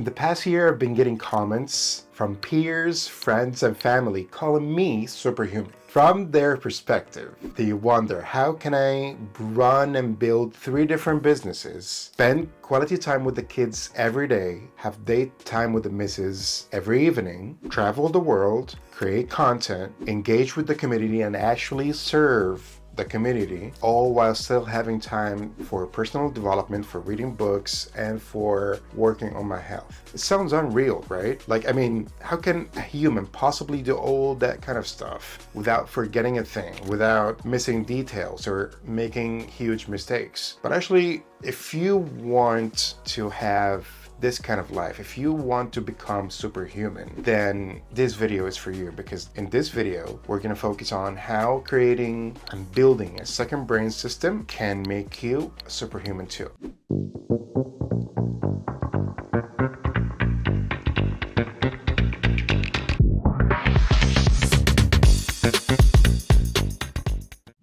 the past year, I've been getting comments from peers, friends, and family calling me superhuman. From their perspective, they wonder, how can I run and build 3 different businesses, spend quality time with the kids every day, have date time with the missus every evening, travel the world, create content, engage with the community, and actually serve the community, all while still having time for personal development, for reading books, and for working on my health. It sounds unreal, right? Like, I mean, how can a human possibly do all that kind of stuff without forgetting a thing, without missing details or making huge mistakes? But actually, if you want to have this kind of life, if you want to become superhuman, then this video is for you, because in this video we're going to focus on how creating and building a second brain system can make you superhuman too.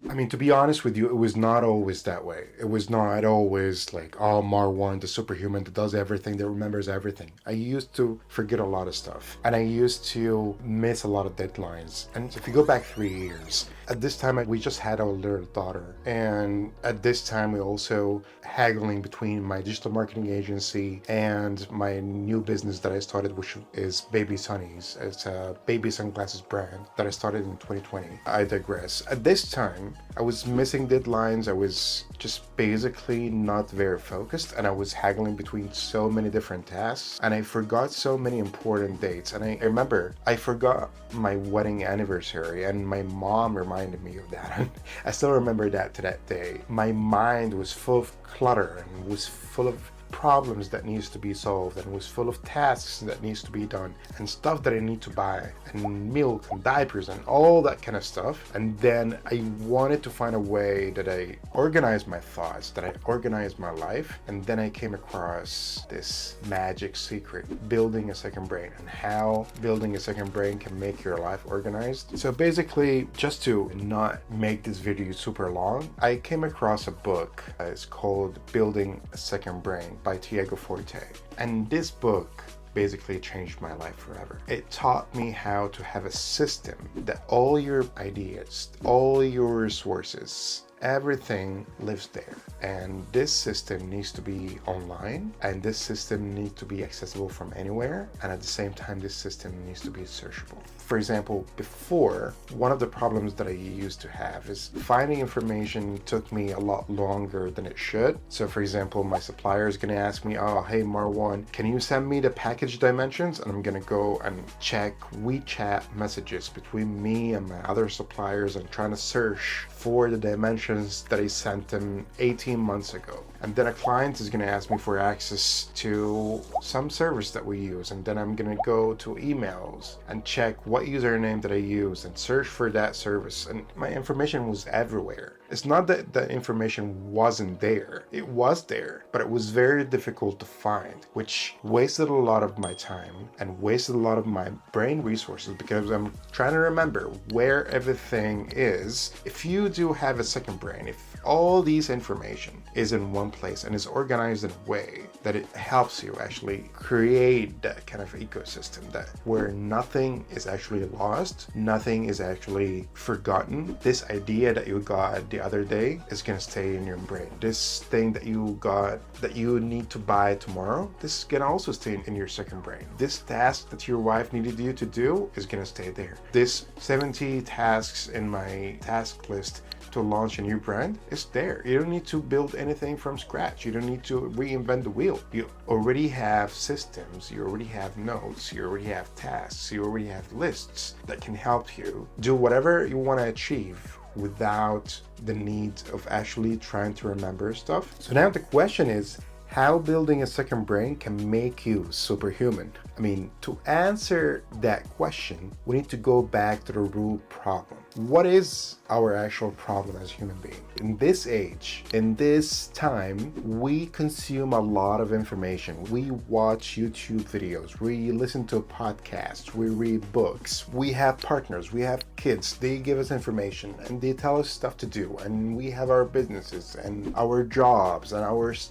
I mean, to be honest with you, it was not always that way. It was not always like, oh, Marwan, the superhuman that does everything, that remembers everything. I used to forget a lot of stuff, and I used to miss a lot of deadlines. And if you go back 3 years, at this time, we just had our little daughter. And at this time, we also haggling between my digital marketing agency and my new business that I started, which is Baby Sunnies. It's a baby sunglasses brand that I started in 2020. I digress. At this time, I was missing deadlines. I was just basically not very focused, and I was haggling between so many different tasks, and I forgot so many important dates. And I remember I forgot my wedding anniversary, and my mom reminded me of that. I still remember that to that day. My mind was full of clutter and was full of problems that needs to be solved, and was full of tasks that needs to be done, and stuff that I need to buy, and milk and diapers and all that kind of stuff. And then I wanted to find a way that I organized my thoughts, that I organized my life. And then I came across this magic secret, building a second brain, and how building a second brain can make your life organized. So basically, just to not make this video super long, I came across a book. It's called Building a Second Brain by Tiago Forte. And this book basically changed my life forever. It taught me how to have a system that all your ideas, all your resources, everything lives there. And this system needs to be online, and this system needs to be accessible from anywhere, and at the same time this system needs to be searchable. For example, before, one of the problems that I used to have is finding information took me a lot longer than it should. So for example, my supplier is going to ask me, oh, hey Marwan, can you send me the package dimensions? And I'm going to go and check WeChat messages between me and my other suppliers and trying to search for the dimensions that I sent them 18 months ago. And then a client is going to ask me for access to some service that we use, and then I'm going to go to emails and check what username that I use and search for that service. And my information was everywhere. It's not that the information wasn't there. It was there, but it was very difficult to find, which wasted a lot of my time and wasted a lot of my brain resources, because I'm trying to remember where everything is. If you do have a second brain, if all these information is in one place and is organized in a way that it helps you actually create that kind of ecosystem, that where nothing is actually lost, nothing is actually forgotten. This idea that you got the other day is going to stay in your brain. This thing that you got that you need to buy tomorrow, this is going to also stay in your second brain. This task that your wife needed you to do is going to stay there. This 70 tasks in my task list to launch a new brand is there. You don't need to build anything from scratch. You don't need to reinvent the wheel. You already have systems, you already have notes, you already have tasks, you already have lists that can help you do whatever you want to achieve without the need of actually trying to remember stuff. So now the question is, how building a second brain can make you superhuman? I mean, to answer that question, we need to go back to the root problem. what is our actual problem as human beings? In this age, in this time, we consume a lot of information. We watch YouTube videos, we listen to podcasts, we read books, we have partners, we have kids, they give us information and they tell us stuff to do, and we have our businesses and our jobs and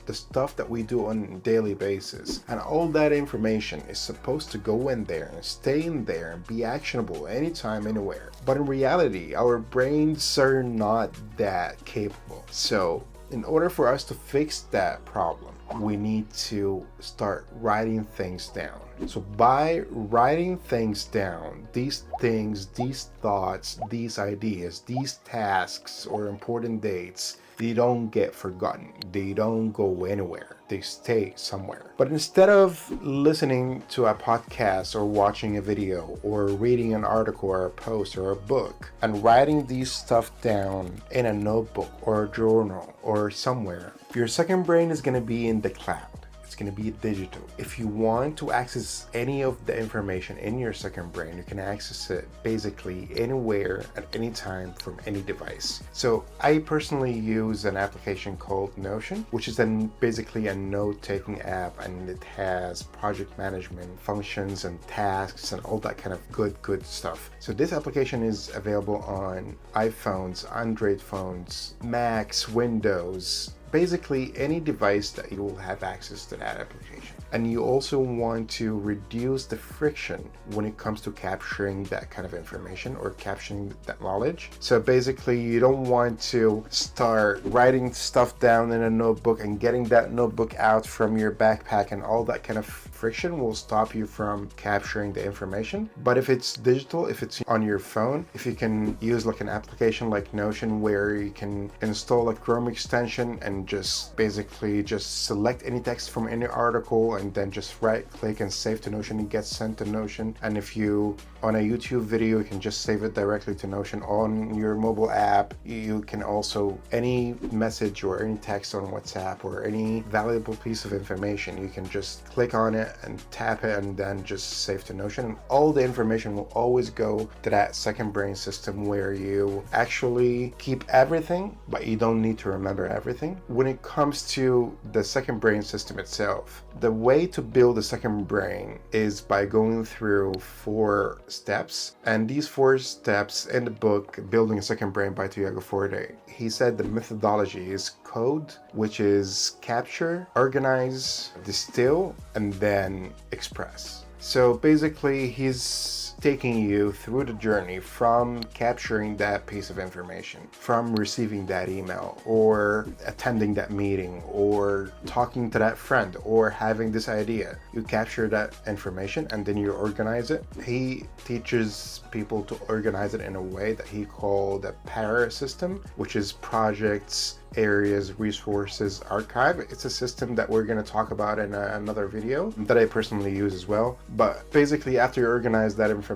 the stuff that we do on a daily basis. And all that information is supposed to go in there and stay in there and be actionable anytime, anywhere. But in reality, our brains are not that capable. So in order for us to fix that problem, we need to start writing things down. So by writing things down, these things, these thoughts, these ideas, these tasks or important dates, they don't get forgotten. They don't go anywhere. They stay somewhere. But instead of listening to a podcast or watching a video or reading an article or a post or a book and writing these stuff down in a notebook or a journal or somewhere, your second brain is going to be in the cloud. It's going to be digital. If you want to access any of the information in your second brain, you can access it basically anywhere at any time from any device. So I personally use an application called Notion, which is basically a note-taking app, and it has project management functions and tasks and all that kind of good stuff. So this application is available on iPhones, Android phones, Macs, Windows, basically any device that you will have access to that application. And you also want to reduce the friction when it comes to capturing that kind of information or capturing that knowledge. So basically you don't want to start writing stuff down in a notebook and getting that notebook out from your backpack, and all that kind of friction will stop you from capturing the information. But if it's digital, if it's on your phone, if you can use like an application like Notion where you can install a Chrome extension and just basically just select any text from any article and then just right click and save to Notion, it gets sent to Notion. And if you on a YouTube video, you can just save it directly to Notion. On your mobile app, you can also, any message or any text on WhatsApp or any valuable piece of information, you can just click on it and tap it and then just save to Notion. And all the information will always go to that second brain system where you actually keep everything, but you don't need to remember everything. When it comes to the second brain system itself, the way to build a second brain is by going through 4 steps. And these 4 steps in the book, Building a Second Brain by Tiago Forte, he said the methodology is code, which is capture, organize, distill, and then express. So basically he's taking you through the journey from capturing that piece of information, from receiving that email or attending that meeting or talking to that friend or having this idea. You capture that information and then you organize it. He teaches people to organize it in a way that he called a PARA system, which is projects, areas, resources, archive. It's a system that we're going to talk about in another video that I personally use as well. But basically after you organize that information,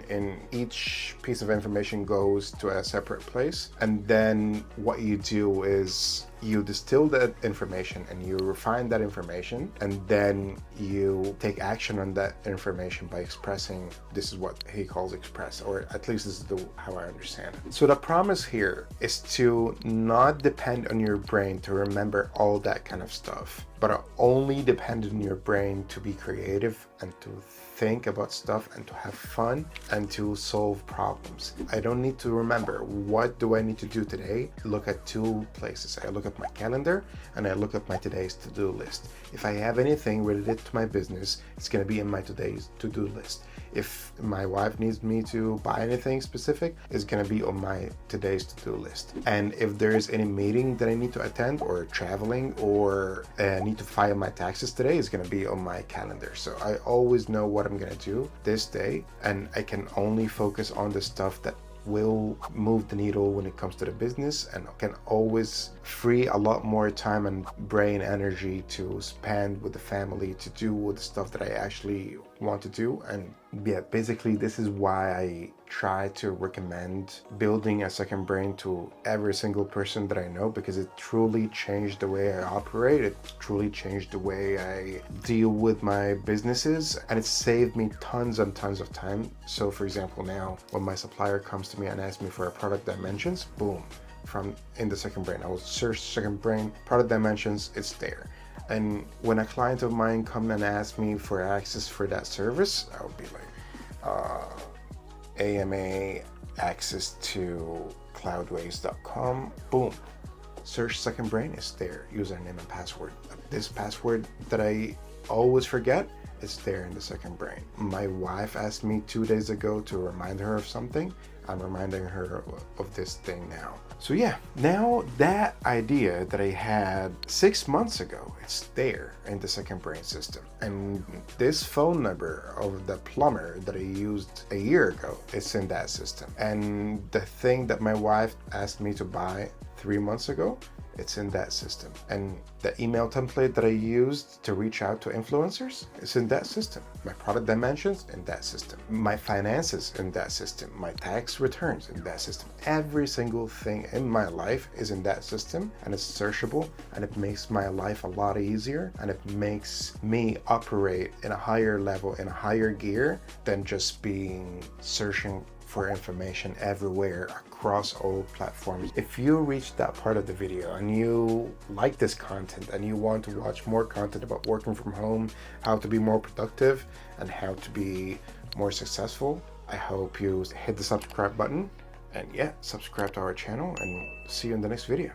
in each piece of information goes to a separate place, and then what you do is you distill that information and you refine that information, and then you take action on that information by expressing. This is what he calls express, or at least this is how I understand it. So the promise here is to not depend on your brain to remember all that kind of stuff, but only depend on your brain to be creative and to think about stuff and to have fun and to solve problems. I don't need to remember what do I need to do today. Look at 2 places. I look at my calendar and I look at my today's to-do list. If I have anything related to my business, it's going to be in my today's to-do list. If my wife needs me to buy anything specific, it's going to be on my today's to-do list. And if there is any meeting that I need to attend or traveling or need to file my taxes today, it's going to be on my calendar. So I always know what I'm going to do this day, and I can only focus on the stuff that will move the needle when it comes to the business, and can always free a lot more time and brain energy to spend with the family, to do with the stuff that I actually want to do. And yeah, basically this is why try to recommend building a second brain to every single person that I know, because it truly changed the way I operate. It truly changed the way I deal with my businesses, and it saved me tons and tons of time. So for example, now when my supplier comes to me and asks me for a product dimensions, boom, from in the second brain, I will search second brain, product dimensions, it's there. And when a client of mine come and ask me for access for that service, I'll be like, AMA access to cloudways.com, boom, search second brain, is there, username and password. This password that I always forget, it's there in the second brain. My wife asked me 2 days ago to remind her of something. I'm reminding her of this thing now. So yeah, now that idea that I had 6 months ago, it's there in the second brain system. And this phone number of the plumber that I used a year ago, it's in that system. And the thing that my wife asked me to buy 3 months ago, it's in that system. And the email template that I used to reach out to influencers is in that system. My product dimensions in that system. My finances in that system. My tax returns in that system. Every single thing in my life is in that system, and it's searchable, and it makes my life a lot easier, and it makes me operate in a higher level, in a higher gear than just being searching for information everywhere across all platforms. If you reached that part of the video and you like this content and you want to watch more content about working from home, how to be more productive and how to be more successful, I hope you hit the subscribe button, and yeah, subscribe to our channel, and see you in the next video.